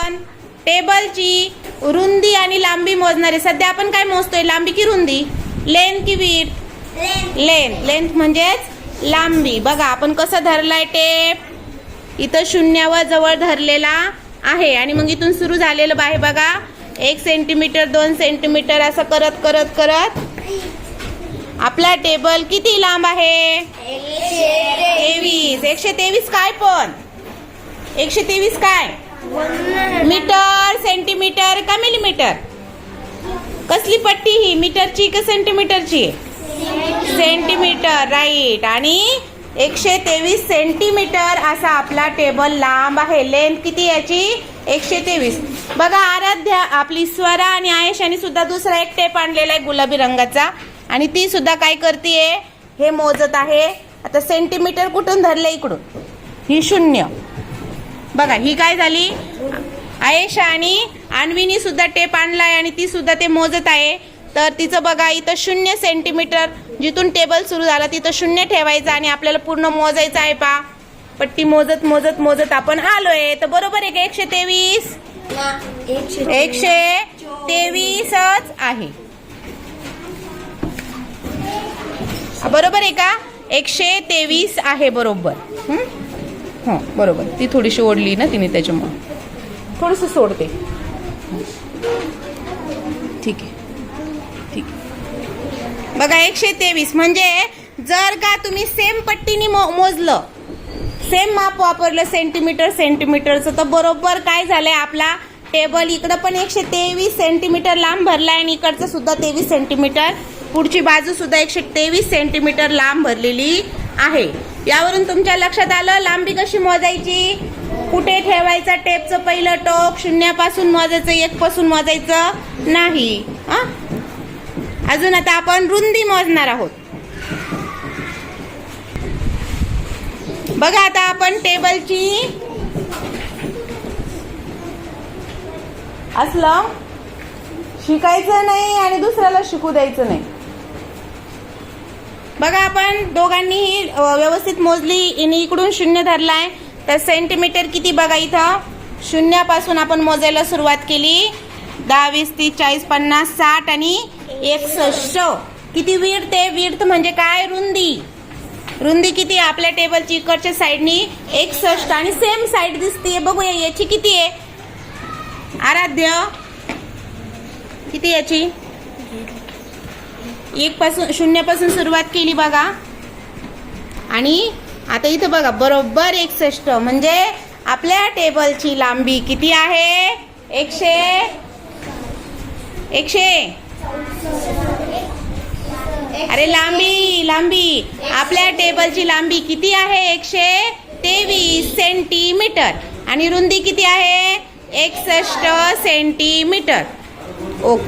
आपण टेबलची रुंदी आणि लांबी मोजणार आहे. सध्या आपण काय मोजतोय, लांबी की रुंदी, लेंथ की विड्थ, लेंथ म्हणजेच लांबी. बघा आपण कसं धरलाय टेप, इथं शून्यावर जवळ धरलेला आहे आणि मग इथून सुरू झालेलं आहे बघा. 1 सेंटीमीटर 2 सेंटीमीटर असं करत करत करत आपला टेबल किती लांब आहे, 123. 123 काय, पण 123 काय, मीटर, सेंटीमीटर का मिलीमीटर? कसली पट्टी ही, मीटरची का सेंटीमीटरची? Centimetre, right. आणि 123 सेंटीमीटर असा आपला टेबल लांब आहे. लेंथ किती याची, 123. बघा आराध्या, आपली स्वरा आणि आयशाने सुद्धा दुसरा एक टेप आणलेला आहे गुलाबी रंगाचा आणि ती सुद्धा काय करतेय, हे मोजत आहे. आता सेंटीमीटर कुठून धरले, इकडून, ही 0. बघा ही काय झाली, आयशा आणि अन्वीनी सुद्धा टेप आणलाय आणि ती सुद्धा ते मोजत आहे. तर तिचं बघा इथं 0 सेंटीमीटर, जिथून टेबल सुरू झाला तिथं 0 ठेवायचं आणि आपल्याला पूर्ण मोजायचं आहे. पा पट्टी मोजत मोजत मोजत आपण आलोय. तर बरोबर आहे का 123? 123च आहे. बरोबर आहे का, 123 आहे बरोबर. हो बरोबर. ती थोडीशी ओढली ना तिने, त्याच्यामुळे थोडंसं सोडते. ठीक आहे, ठीक आहे. बघा 123 म्हणजे जर का तुम्ही सेम पट्टीने मोजलं, सेम माप वापरलं सेंटीमीटरचं, तर बरोबर काय झालंय, आपला टेबल इकडं पण 123 सेंटीमीटर लांब भरलाय आणि इकडचं सुद्धा 23 सेंटीमीटर, पुढची बाजू सुद्धा 123 सेंटीमीटर लांब भरलेली आहे. यावरून तुमच्या लक्षात आलं लांबी कशी मोजायची, कुठे ठेवायचा टेपचं पहिलं टोक, 0 पासून मोजायचं, 1 पासून मोजायचं नाही. अजून आता आपण रुंदी मोजणार आहोत. बघा आता आपण टेबलची असलं शिकायचं नाही आणि दुसऱ्याला शिकू द्यायचं नाही. बघा आपण दोघांनीही व्यवस्थित मोजली. इनी इकडून 0 धरलाय, तर सेंटीमीटर किती बघा, इथं 0 पासून आपण मोजायला सुरुवात केली. 10 20 30 40 50 60 आणि 61. किती विड्थ आहे, विड्थ म्हणजे काय, रुंदी. रुंदी किती आपल्या टेबलची इकडच्या साईडनी 61 आणि सेम साईड दिसते. बघूया याची किती आहे आराध्य, किती याची, 1 पासून 0 पासून सुरुवात केली बघा. आणि आता इथं बघा बरोबर 61 म्हणजे आपल्या टेबलची लांबी किती आहे, 100. अरे लांबी आपल्या टेबलची लांबी किती आहे, 123 सेंटीमीटर आणि रुंदी किती आहे, 61 सेंटीमीटर. ओके.